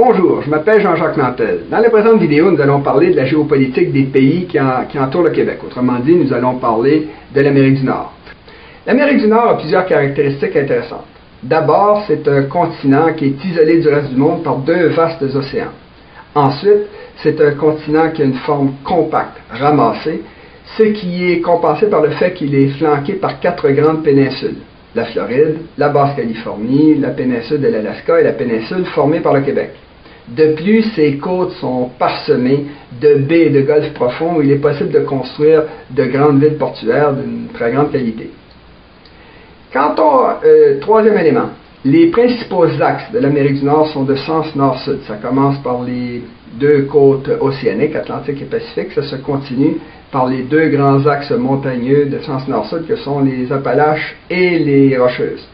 Bonjour, je m'appelle Jean-Jacques Nantel. Dans la présente vidéo, nous allons parler de la géopolitique des pays qui entourent le Québec. Autrement dit, nous allons parler de l'Amérique du Nord. L'Amérique du Nord a plusieurs caractéristiques intéressantes. D'abord, c'est un continent qui est isolé du reste du monde par deux vastes océans. Ensuite, c'est un continent qui a une forme compacte, ramassée, ce qui est compensé par le fait qu'il est flanqué par quatre grandes péninsules. La Floride, la Basse-Californie, la péninsule de l'Alaska et la péninsule formée par le Québec. De plus, ces côtes sont parsemées de baies et de golfes profonds où il est possible de construire de grandes villes portuaires d'une très grande qualité. Quant au troisième élément, les principaux axes de l'Amérique du Nord sont de sens nord-sud. Ça commence par les deux côtes océaniques, Atlantique et Pacifique. Ça se continue par les deux grands axes montagneux de sens nord-sud que sont les Appalaches et les Rocheuses.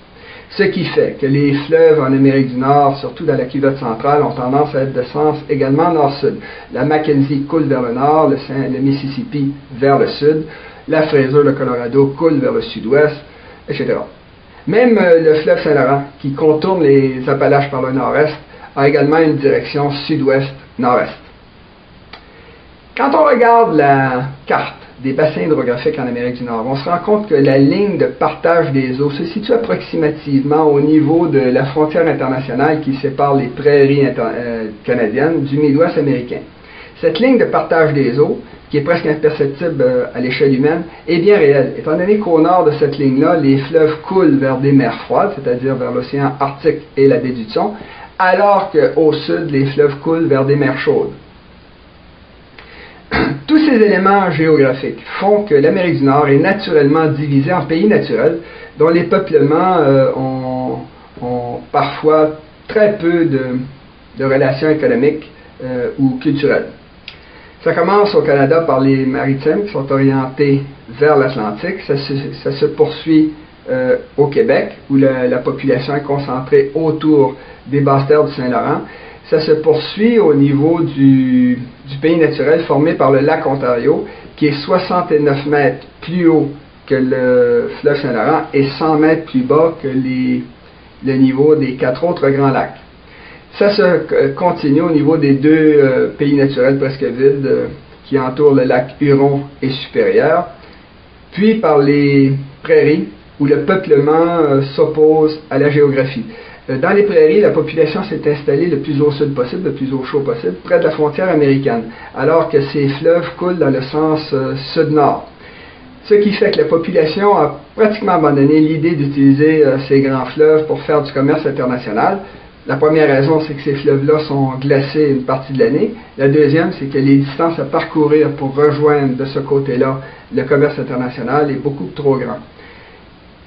Ce qui fait que les fleuves en Amérique du Nord, surtout dans la cuvette centrale, ont tendance à être de sens également nord-sud. La Mackenzie coule vers le nord, le Mississippi vers le sud, la Fraser, le Colorado coule vers le sud-ouest, etc. Même le fleuve Saint-Laurent, qui contourne les Appalaches par le nord-est, a également une direction sud-ouest-nord-est. Quand on regarde la carte des bassins hydrographiques en Amérique du Nord, on se rend compte que la ligne de partage des eaux se situe approximativement au niveau de la frontière internationale qui sépare les prairies canadiennes du Midwest américain. Cette ligne de partage des eaux, qui est presque imperceptible à l'échelle humaine, est bien réelle, étant donné qu'au nord de cette ligne-là, les fleuves coulent vers des mers froides, c'est-à-dire vers l'océan Arctique et la baie d'Hudson, alors qu'au sud, les fleuves coulent vers des mers chaudes. Tous ces éléments géographiques font que l'Amérique du Nord est naturellement divisée en pays naturels dont les peuplements ont parfois très peu de relations économiques ou culturelles. Ça commence au Canada par les maritimes qui sont orientés vers l'Atlantique. Ça se poursuit au Québec où la population est concentrée autour des basses terres du Saint-Laurent. Ça se poursuit au niveau du pays naturel formé par le lac Ontario, qui est 69 mètres plus haut que le fleuve Saint-Laurent et 100 mètres plus bas que le niveau des quatre autres grands lacs. Ça se continue au niveau des deux pays naturels presque vides qui entourent le lac Huron et Supérieur, puis par les prairies où le peuplement s'oppose à la géographie. Dans les prairies, la population s'est installée le plus au sud possible, le plus au chaud possible, près de la frontière américaine, alors que ces fleuves coulent dans le sens sud-nord. Ce qui fait que la population a pratiquement abandonné l'idée d'utiliser ces grands fleuves pour faire du commerce international. La première raison, c'est que ces fleuves-là sont glacés une partie de l'année. La deuxième, c'est que les distances à parcourir pour rejoindre de ce côté-là le commerce international est beaucoup trop grand.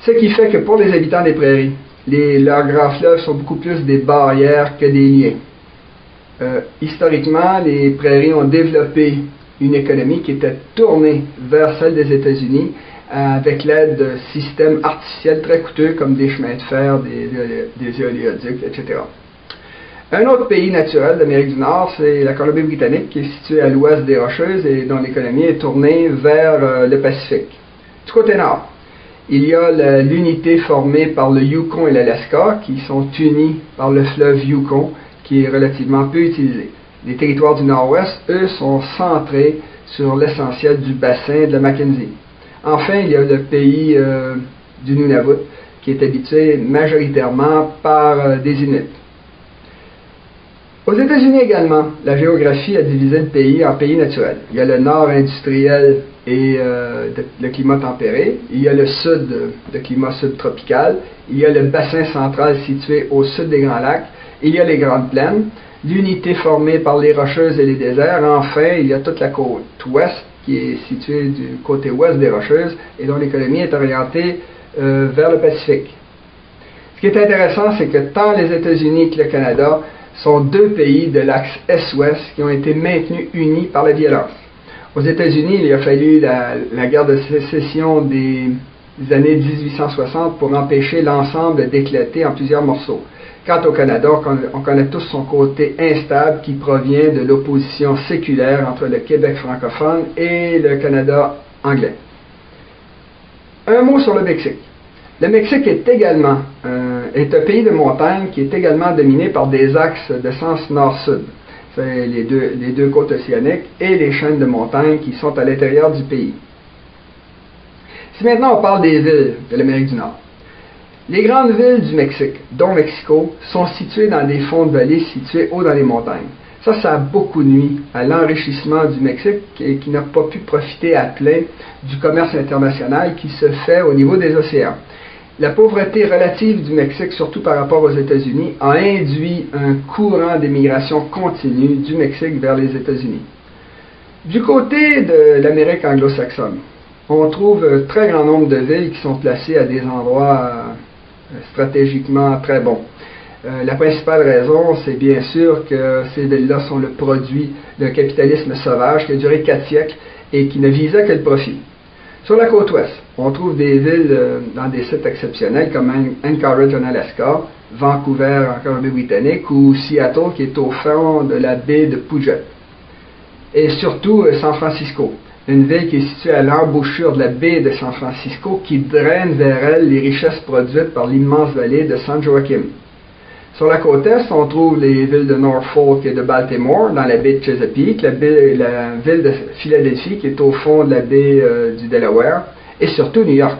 Ce qui fait que pour les habitants des prairies, leurs grands fleuves sont beaucoup plus des barrières que des liens. Historiquement, les prairies ont développé une économie qui était tournée vers celle des États-Unis avec l'aide de systèmes artificiels très coûteux comme des chemins de fer, des oléoducs, etc. Un autre pays naturel d'Amérique du Nord, c'est la Colombie-Britannique, qui est située à l'ouest des Rocheuses et dont l'économie est tournée vers le Pacifique. Du côté nord, il y a l'unité formée par le Yukon et l'Alaska, qui sont unis par le fleuve Yukon, qui est relativement peu utilisé. Les territoires du nord-ouest, eux, sont centrés sur l'essentiel du bassin de la Mackenzie. Enfin, il y a le pays du Nunavut, qui est habité majoritairement par des Inuits. Aux États-Unis également, la géographie a divisé le pays en pays naturels. Il y a le nord industriel et le climat tempéré. Il y a le sud, de climat subtropical. Il y a le bassin central situé au sud des Grands Lacs. Il y a les Grandes Plaines, l'unité formée par les Rocheuses et les déserts. Enfin, il y a toute la côte ouest qui est située du côté ouest des Rocheuses et dont l'économie est orientée vers le Pacifique. Ce qui est intéressant, c'est que tant les États-Unis que le Canada sont deux pays de l'axe Est-Ouest qui ont été maintenus unis par la violence. Aux États-Unis, il a fallu la guerre de sécession des années 1860 pour empêcher l'ensemble d'éclater en plusieurs morceaux. Quant au Canada, on connaît tous son côté instable qui provient de l'opposition séculaire entre le Québec francophone et le Canada anglais. Un mot sur le Mexique. Le Mexique est également est un pays de montagne qui est également dominé par des axes de sens nord-sud. C'est les deux côtes océaniques et les chaînes de montagnes qui sont à l'intérieur du pays. Si maintenant on parle des villes de l'Amérique du Nord, les grandes villes du Mexique, dont Mexico, sont situées dans des fonds de vallées situés haut dans les montagnes. Ça a beaucoup nui à l'enrichissement du Mexique et qui n'a pas pu profiter à plein du commerce international qui se fait au niveau des océans. La pauvreté relative du Mexique, surtout par rapport aux États-Unis, a induit un courant d'émigration continue du Mexique vers les États-Unis. Du côté de l'Amérique anglo-saxonne, on trouve un très grand nombre de villes qui sont placées à des endroits stratégiquement très bons. La principale raison, c'est bien sûr que ces villes-là sont le produit d'un capitalisme sauvage qui a duré 4 siècles et qui ne visait que le profit. Sur la côte ouest, on trouve des villes dans des sites exceptionnels comme Anchorage en Alaska, Vancouver en Colombie-Britannique ou Seattle qui est au fond de la baie de Puget. Et surtout San Francisco, une ville qui est située à l'embouchure de la baie de San Francisco qui draine vers elle les richesses produites par l'immense vallée de San Joaquin. Sur la côte est, on trouve les villes de Norfolk et de Baltimore dans la baie de Chesapeake, la ville de Philadelphie qui est au fond de la baie du Delaware, et surtout New York.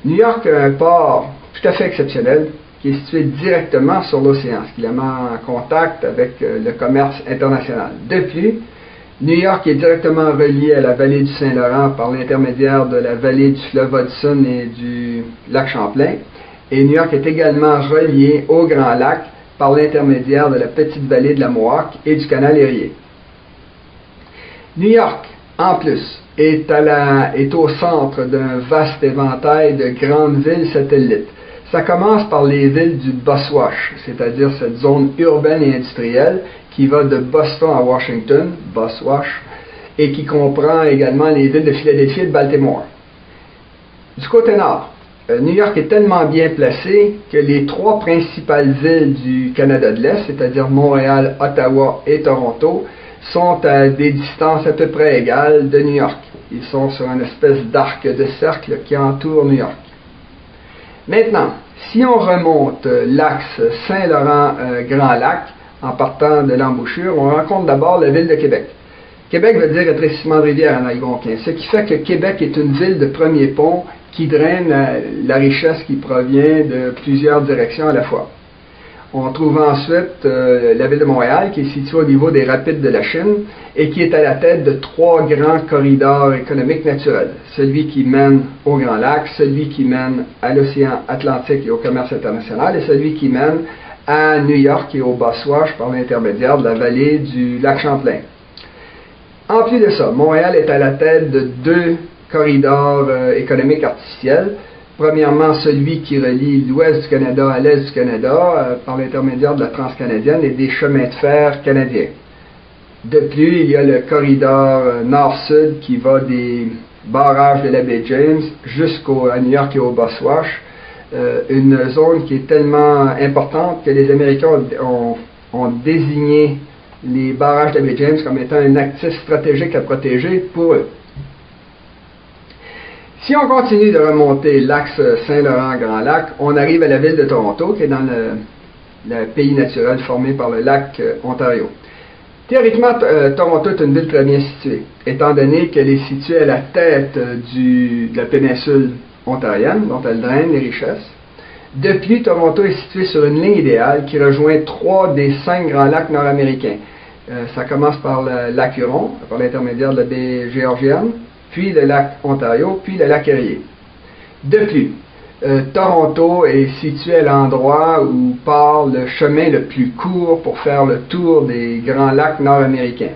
New York a un port tout à fait exceptionnel qui est situé directement sur l'océan, ce qui la met en contact avec le commerce international. De plus, New York est directement relié à la vallée du Saint-Laurent par l'intermédiaire de la vallée du fleuve Hudson et du lac Champlain. Et New York est également relié au Grand Lac par l'intermédiaire de la petite vallée de la Mohawk et du canal Erie. New York, en plus, est au centre d'un vaste éventail de grandes villes satellites. Ça commence par les villes du Boswash, c'est-à-dire cette zone urbaine et industrielle qui va de Boston à Washington, Boswash, et qui comprend également les villes de Philadelphie et de Baltimore. Du côté nord, New York est tellement bien placé que les 3 principales villes du Canada de l'Est, c'est-à-dire Montréal, Ottawa et Toronto, sont à des distances à peu près égales de New York. Ils sont sur une espèce d'arc de cercle qui entoure New York. Maintenant, si on remonte l'axe Saint-Laurent-Grand Lac, en partant de l'embouchure, on rencontre d'abord la ville de Québec. Québec veut dire rétrécissement de rivière en algonquin, ce qui fait que Québec est une ville de premier pont qui draine la richesse qui provient de plusieurs directions à la fois. On trouve ensuite la ville de Montréal qui est située au niveau des rapides de la Chine et qui est à la tête de 3 grands corridors économiques naturels. Celui qui mène au Grand Lac, celui qui mène à l'océan Atlantique et au commerce international et celui qui mène à New York et au Boswash par l'intermédiaire de la vallée du lac Champlain. En plus de ça, Montréal est à la tête de 2 corridors économiques artificiels. Premièrement, celui qui relie l'ouest du Canada à l'est du Canada par l'intermédiaire de la Transcanadienne et des chemins de fer canadiens. De plus, il y a le corridor nord-sud qui va des barrages de la baie James jusqu'à New York et au Boswash, une zone qui est tellement importante que les Américains ont désigné les barrages de la baie James comme étant un actif stratégique à protéger pour eux. Si on continue de remonter l'axe Saint-Laurent-Grand Lac, on arrive à la ville de Toronto, qui est dans le pays naturel formé par le lac Ontario. Théoriquement, Toronto est une ville très bien située, étant donné qu'elle est située à la tête de la péninsule ontarienne, dont elle draine les richesses. De plus, Toronto est située sur une ligne idéale qui rejoint 3 des 5 grands lacs nord-américains. Ça commence par le lac Huron, par l'intermédiaire de la baie Géorgienne, puis le lac Ontario, puis le lac Erie. De plus, Toronto est situé à l'endroit où part le chemin le plus court pour faire le tour des grands lacs nord-américains.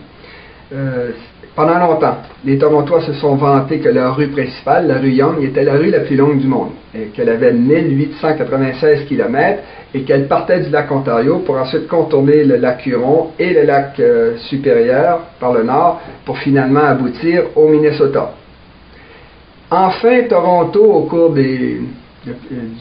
Pendant longtemps, les Torontois se sont vantés que leur rue principale, la rue Yonge, était la rue la plus longue du monde, et qu'elle avait 1896 km et qu'elle partait du lac Ontario pour ensuite contourner le lac Huron et le lac supérieur par le nord pour finalement aboutir au Minnesota. Enfin, Toronto, au cours du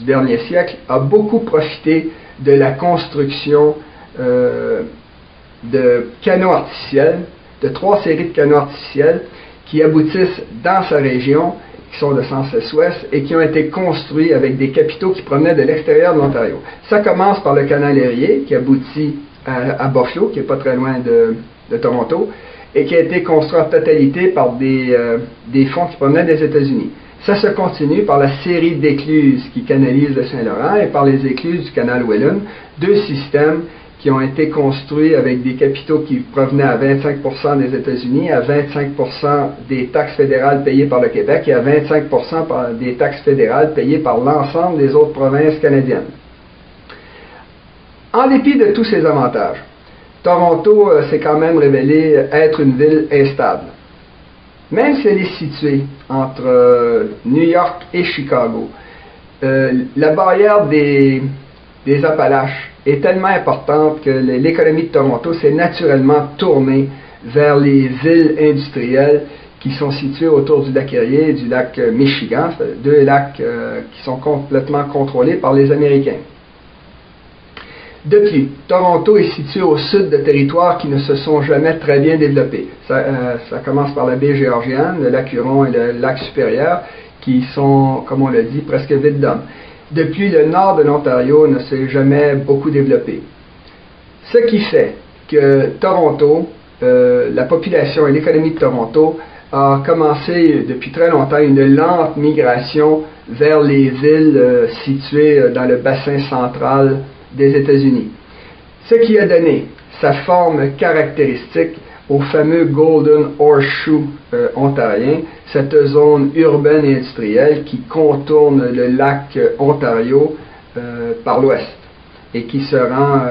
dernier siècle, a beaucoup profité de la construction de canaux artificiels, de 3 séries de canaux artificiels qui aboutissent dans sa région, qui sont de sens est-ouest et qui ont été construits avec des capitaux qui provenaient de l'extérieur de l'Ontario. Ça commence par le canal Erie, qui aboutit à Buffalo, qui n'est pas très loin de Toronto, et qui a été construit en totalité par des fonds qui provenaient des États-Unis. Ça se continue par la série d'écluses qui canalisent le Saint-Laurent et par les écluses du canal Welland, deux systèmes qui ont été construits avec des capitaux qui provenaient à 25% des États-Unis, à 25% des taxes fédérales payées par le Québec et à 25% des taxes fédérales payées par l'ensemble des autres provinces canadiennes. En dépit de tous ces avantages, Toronto s'est quand même révélé être une ville instable. Même si elle est située entre New York et Chicago, la barrière des Appalaches est tellement importante que l'économie de Toronto s'est naturellement tournée vers les villes industrielles qui sont situées autour du lac Erie et du lac Michigan, deux lacs qui sont complètement contrôlés par les Américains. De plus, Toronto est situé au sud de territoires qui ne se sont jamais très bien développés. Ça commence par la baie Géorgienne, le lac Huron et le lac Supérieur, qui sont, comme on l'a dit, presque vides d'hommes. Depuis, le nord de l'Ontario ne s'est jamais beaucoup développé. Ce qui fait que Toronto, la population et l'économie de Toronto a commencé depuis très longtemps une lente migration vers les villes situées dans le bassin central des États-Unis. Ce qui a donné sa forme caractéristique au fameux Golden Horseshoe ontarien, cette zone urbaine et industrielle qui contourne le lac Ontario par l'ouest et qui se rend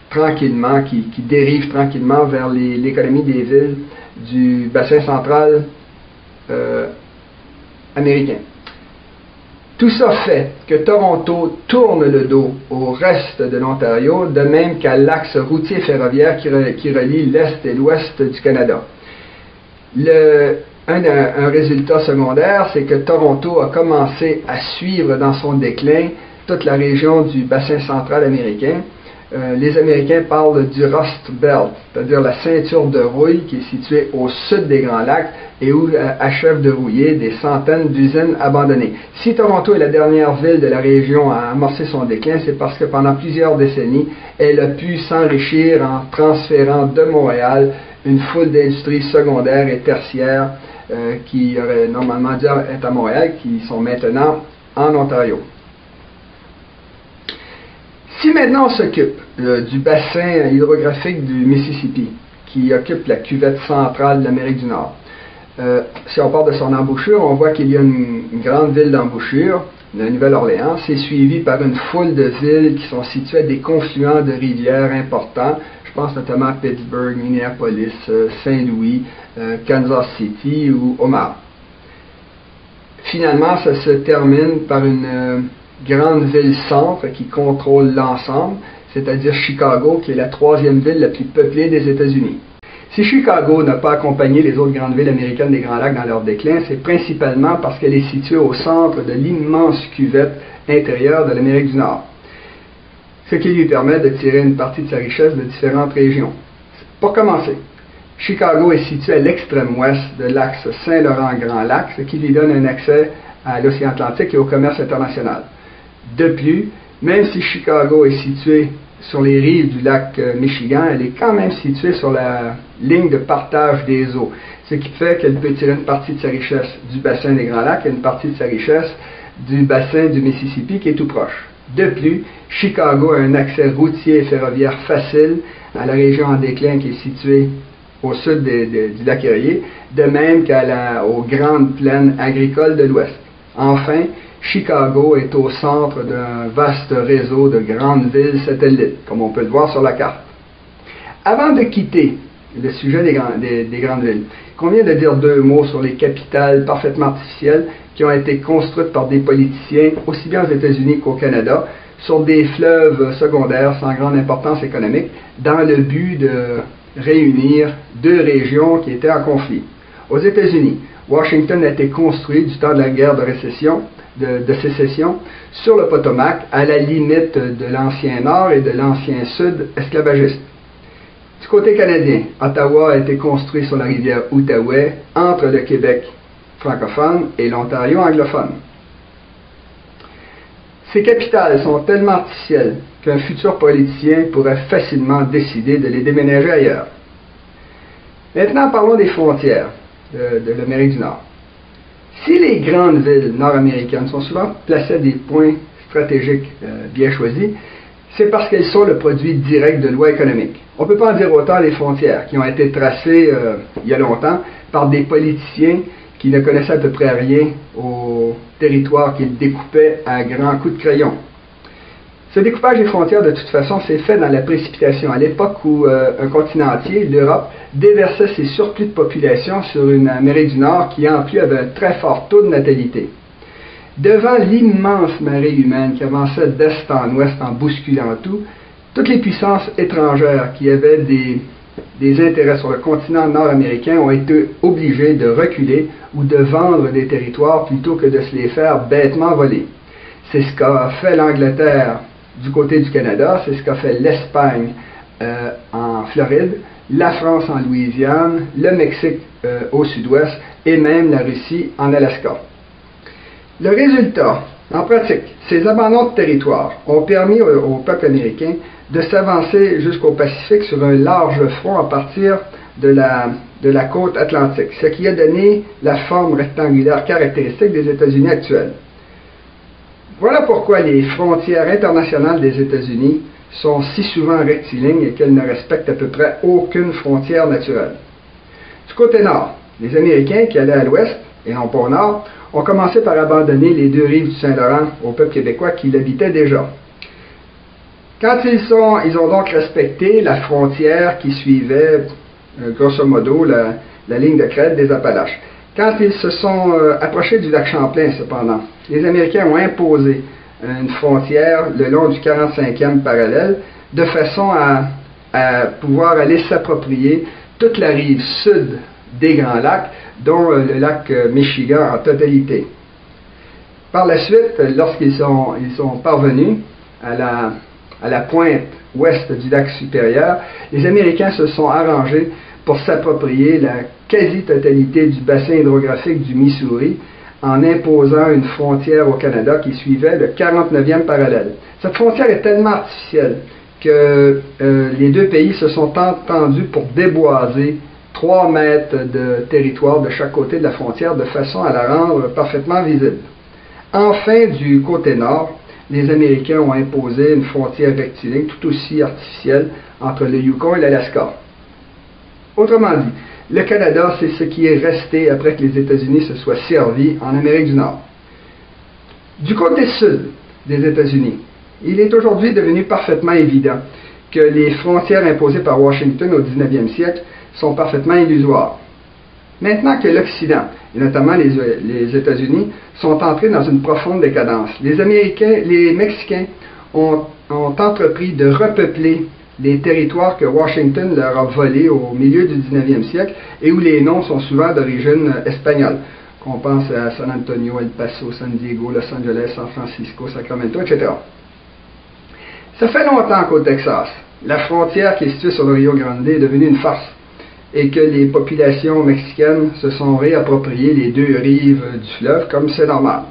tranquillement, qui dérive tranquillement vers l'économie des villes du bassin central américain. Tout ça fait que Toronto tourne le dos au reste de l'Ontario, de même qu'à l'axe routier ferroviaire qui relie l'Est et l'Ouest du Canada. Un résultat secondaire, c'est que Toronto a commencé à suivre dans son déclin toute la région du bassin central américain. Les Américains parlent du Rust Belt, c'est-à-dire la ceinture de rouille qui est située au sud des Grands Lacs et où achèvent de rouiller des centaines d'usines abandonnées. Si Toronto est la dernière ville de la région à amorcer son déclin, c'est parce que pendant plusieurs décennies, elle a pu s'enrichir en transférant de Montréal une foule d'industries secondaires et tertiaires qui auraient normalement dû être à Montréal, qui sont maintenant en Ontario. Si maintenant on s'occupe du bassin hydrographique du Mississippi, qui occupe la cuvette centrale de l'Amérique du Nord, si on part de son embouchure, on voit qu'il y a une grande ville d'embouchure, la Nouvelle-Orléans. C'est suivi par une foule de villes qui sont situées à des confluents de rivières importants. Je pense notamment à Pittsburgh, Minneapolis, Saint-Louis, Kansas City ou Omaha. Finalement, ça se termine par une grande ville-centre qui contrôle l'ensemble, c'est-à-dire Chicago, qui est la troisième ville la plus peuplée des États-Unis. Si Chicago n'a pas accompagné les autres grandes villes américaines des Grands Lacs dans leur déclin, c'est principalement parce qu'elle est située au centre de l'immense cuvette intérieure de l'Amérique du Nord, ce qui lui permet de tirer une partie de sa richesse de différentes régions. Pour commencer, Chicago est situé à l'extrême ouest de l'axe Saint-Laurent-Grand Lac, ce qui lui donne un accès à l'océan Atlantique et au commerce international. De plus, même si Chicago est située sur les rives du lac Michigan, elle est quand même située sur la ligne de partage des eaux, ce qui fait qu'elle peut tirer une partie de sa richesse du bassin des Grands Lacs et une partie de sa richesse du bassin du Mississippi qui est tout proche. De plus, Chicago a un accès routier et ferroviaire facile à la région en déclin qui est située au sud du lac Erie, de même qu'aux grandes plaines agricoles de l'Ouest. Enfin, Chicago est au centre d'un vaste réseau de grandes villes satellites, comme on peut le voir sur la carte. Avant de quitter le sujet des grandes villes, il convient de dire deux mots sur les capitales parfaitement artificielles qui ont été construites par des politiciens, aussi bien aux États-Unis qu'au Canada, sur des fleuves secondaires sans grande importance économique, dans le but de réunir deux régions qui étaient en conflit. Aux États-Unis, Washington a été construit du temps de la guerre de sécession sur le Potomac, à la limite de l'ancien Nord et de l'ancien Sud esclavagiste. Du côté canadien, Ottawa a été construit sur la rivière Outaouais entre le Québec francophone et l'Ontario anglophone. Ces capitales sont tellement artificielles qu'un futur politicien pourrait facilement décider de les déménager ailleurs. Maintenant, parlons des frontières de l'Amérique du Nord. Si les grandes villes nord-américaines sont souvent placées à des points stratégiques bien choisis, c'est parce qu'elles sont le produit direct de lois économiques. On ne peut pas en dire autant des frontières qui ont été tracées il y a longtemps par des politiciens qui ne connaissaient à peu près rien au territoire qu'ils découpaient à grands coups de crayon. Ce découpage des frontières, de toute façon, s'est fait dans la précipitation, à l'époque où un continent entier, l'Europe, déversait ses surplus de population sur une Amérique du Nord qui, en plus, avait un très fort taux de natalité. Devant l'immense marée humaine qui avançait d'est en ouest en bousculant tout, toutes les puissances étrangères qui avaient des intérêts sur le continent nord-américain ont été obligées de reculer ou de vendre des territoires plutôt que de se les faire bêtement voler. C'est ce qu'a fait l'Angleterre du côté du Canada, c'est ce qu'a fait l'Espagne en Floride, la France en Louisiane, le Mexique au sud-ouest et même la Russie en Alaska. Le résultat, en pratique, ces abandons de territoire ont permis au peuple américain de s'avancer jusqu'au Pacifique sur un large front à partir de la côte atlantique, ce qui a donné la forme rectangulaire caractéristique des États-Unis actuels. Voilà pourquoi les frontières internationales des États-Unis sont si souvent rectilignes et qu'elles ne respectent à peu près aucune frontière naturelle. Du côté nord, les Américains qui allaient à l'ouest, et non pas au nord, ont commencé par abandonner les deux rives du Saint-Laurent au peuple québécois qui l'habitait déjà. Quand ils ont donc respecté la frontière qui suivait, grosso modo, la ligne de crête des Appalaches. Quand ils se sont approchés du lac Champlain, cependant, les Américains ont imposé une frontière le long du 45e parallèle, de façon à pouvoir aller s'approprier toute la rive sud des Grands Lacs, dont le lac Michigan en totalité. Par la suite, lorsqu'ils sont parvenus à la pointe ouest du lac supérieur, les Américains se sont arrangés pour s'approprier la quasi-totalité du bassin hydrographique du Missouri en imposant une frontière au Canada qui suivait le 49e parallèle. Cette frontière est tellement artificielle que les deux pays se sont entendus pour déboiser 3 mètres de territoire de chaque côté de la frontière de façon à la rendre parfaitement visible. Enfin, du côté nord, les Américains ont imposé une frontière rectiligne tout aussi artificielle entre le Yukon et l'Alaska. Autrement dit, le Canada, c'est ce qui est resté après que les États-Unis se soient servis en Amérique du Nord. Du côté sud des États-Unis, il est aujourd'hui devenu parfaitement évident que les frontières imposées par Washington au 19e siècle sont parfaitement illusoires. Maintenant que l'Occident, et notamment les États-Unis, sont entrés dans une profonde décadence, les Mexicains ont entrepris de repeupler les territoires que Washington leur a volés au milieu du 19e siècle et où les noms sont souvent d'origine espagnole. On pense à San Antonio, El Paso, San Diego, Los Angeles, San Francisco, Sacramento, etc. Ça fait longtemps qu'au Texas, la frontière qui est située sur le Rio Grande est devenue une farce et que les populations mexicaines se sont réappropriées les deux rives du fleuve comme c'est normal.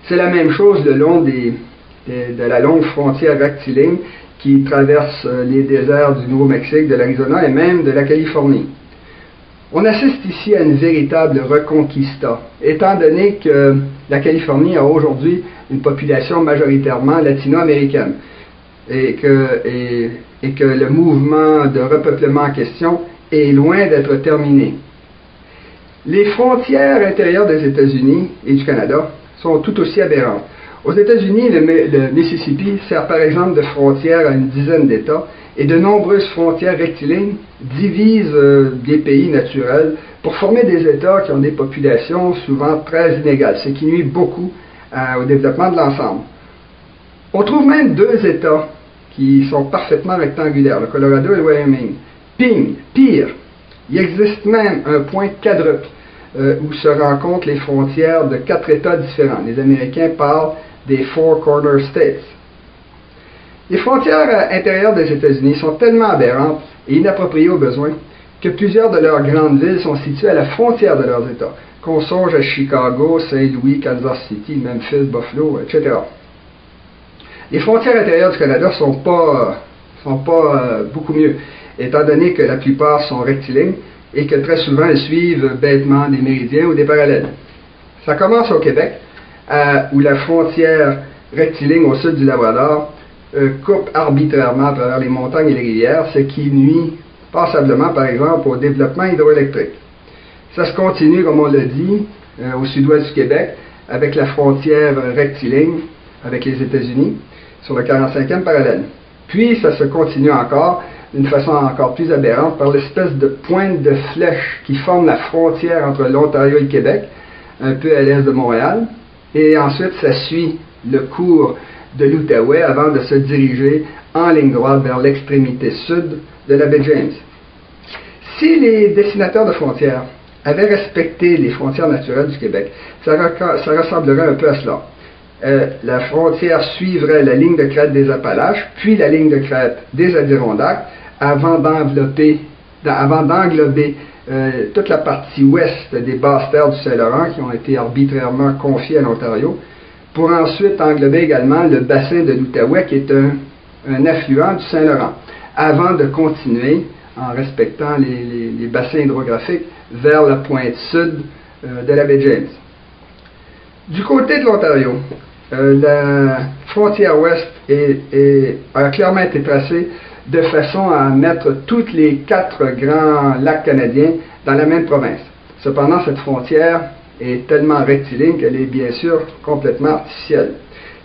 C'est la même chose le long de la longue frontière rectiligne qui traverse les déserts du Nouveau-Mexique, de l'Arizona et même de la Californie. On assiste ici à une véritable reconquista, étant donné que la Californie a aujourd'hui une population majoritairement latino-américaine et que le mouvement de repeuplement en question est loin d'être terminé. Les frontières intérieures des États-Unis et du Canada sont tout aussi aberrantes. Aux États-Unis, le Mississippi sert par exemple de frontière à une dizaine d'États et de nombreuses frontières rectilignes divisent des pays naturels pour former des États qui ont des populations souvent très inégales, ce qui nuit beaucoup au développement de l'ensemble. On trouve même 2 États qui sont parfaitement rectangulaires, le Colorado et le Wyoming. Pire, il existe même un point quadruple où se rencontrent les frontières de 4 États différents. Les Américains parlent des Four Corner States. Les frontières intérieures des États-Unis sont tellement aberrantes et inappropriées aux besoins que plusieurs de leurs grandes villes sont situées à la frontière de leurs États, qu'on songe à Chicago, Saint-Louis, Kansas City, Memphis, Buffalo, etc. Les frontières intérieures du Canada ne sont pas beaucoup mieux, étant donné que la plupart sont rectilignes et que très souvent elles suivent bêtement des méridiens ou des parallèles. Ça commence au Québec, où la frontière rectiligne au sud du Labrador coupe arbitrairement à travers les montagnes et les rivières, ce qui nuit passablement, par exemple, au développement hydroélectrique. Ça se continue, comme on l'a dit, au sud-ouest du Québec, avec la frontière rectiligne avec les États-Unis, sur le 45e parallèle. Puis, ça se continue encore, d'une façon encore plus aberrante, par l'espèce de pointe de flèche qui forme la frontière entre l'Ontario et le Québec, un peu à l'est de Montréal. Et ensuite, ça suit le cours de l'Outaouais avant de se diriger en ligne droite vers l'extrémité sud de la baie James. Si les dessinateurs de frontières avaient respecté les frontières naturelles du Québec, ça ressemblerait un peu à cela. La frontière suivrait la ligne de crête des Appalaches, puis la ligne de crête des Adirondacks, avant d'englober toute la partie ouest des basses terres du Saint-Laurent qui ont été arbitrairement confiées à l'Ontario, pour ensuite englober également le bassin de l'Outaouais qui est un affluent du Saint-Laurent, avant de continuer, en respectant les bassins hydrographiques, vers la pointe sud de la baie James. Du côté de l'Ontario, la frontière ouest a clairement été tracée de façon à mettre tous les 4 grands lacs canadiens dans la même province. Cependant, cette frontière est tellement rectiligne qu'elle est bien sûr complètement artificielle.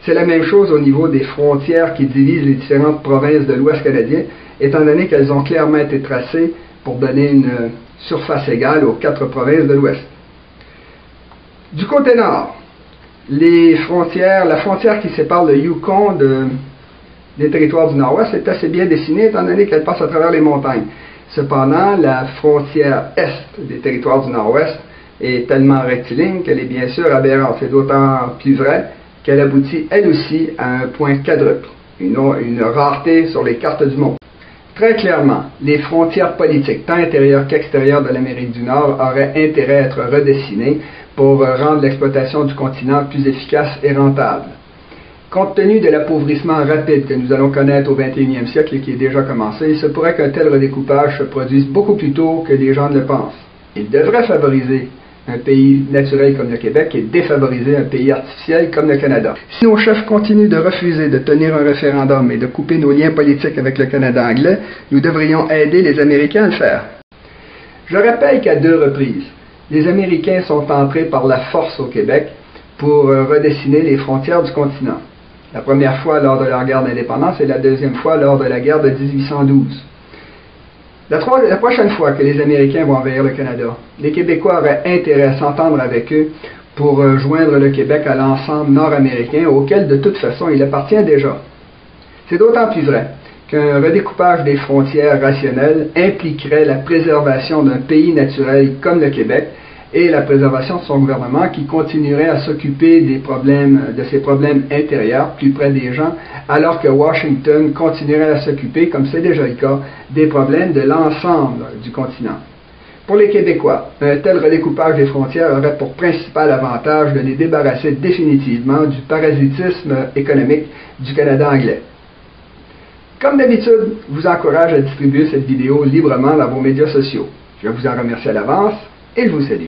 C'est la même chose au niveau des frontières qui divisent les différentes provinces de l'Ouest canadien, étant donné qu'elles ont clairement été tracées pour donner une surface égale aux 4 provinces de l'Ouest. Du côté nord, la frontière qui sépare le Yukon des territoires du Nord-Ouest est assez bien dessinée, étant donné qu'elle passe à travers les montagnes. Cependant, la frontière est des territoires du Nord-Ouest est tellement rectiligne qu'elle est bien sûr aberrante. C'est d'autant plus vrai qu'elle aboutit elle aussi à un point quadruple, une rareté sur les cartes du monde. Très clairement, les frontières politiques, tant intérieures qu'extérieures de l'Amérique du Nord, auraient intérêt à être redessinées pour rendre l'exploitation du continent plus efficace et rentable. Compte tenu de l'appauvrissement rapide que nous allons connaître au 21e siècle et qui est déjà commencé, il se pourrait qu'un tel redécoupage se produise beaucoup plus tôt que les gens ne le pensent. Il devrait favoriser un pays naturel comme le Québec et défavoriser un pays artificiel comme le Canada. Si nos chefs continuent de refuser de tenir un référendum et de couper nos liens politiques avec le Canada anglais, nous devrions aider les Américains à le faire. Je rappelle qu'à 2 reprises, les Américains sont entrés par la force au Québec pour redessiner les frontières du continent. La première fois lors de leur guerre d'indépendance et la deuxième fois lors de la guerre de 1812. La prochaine fois que les Américains vont envahir le Canada, les Québécois auraient intérêt à s'entendre avec eux pour joindre le Québec à l'ensemble nord-américain auquel de toute façon il appartient déjà. C'est d'autant plus vrai qu'un redécoupage des frontières rationnelles impliquerait la préservation d'un pays naturel comme le Québec et la préservation de son gouvernement qui continuerait à s'occuper de ses problèmes intérieurs plus près des gens, alors que Washington continuerait à s'occuper, comme c'est déjà le cas, des problèmes de l'ensemble du continent. Pour les Québécois, un tel redécoupage des frontières aurait pour principal avantage de les débarrasser définitivement du parasitisme économique du Canada anglais. Comme d'habitude, je vous encourage à distribuer cette vidéo librement dans vos médias sociaux. Je vous en remercie à l'avance et je vous salue.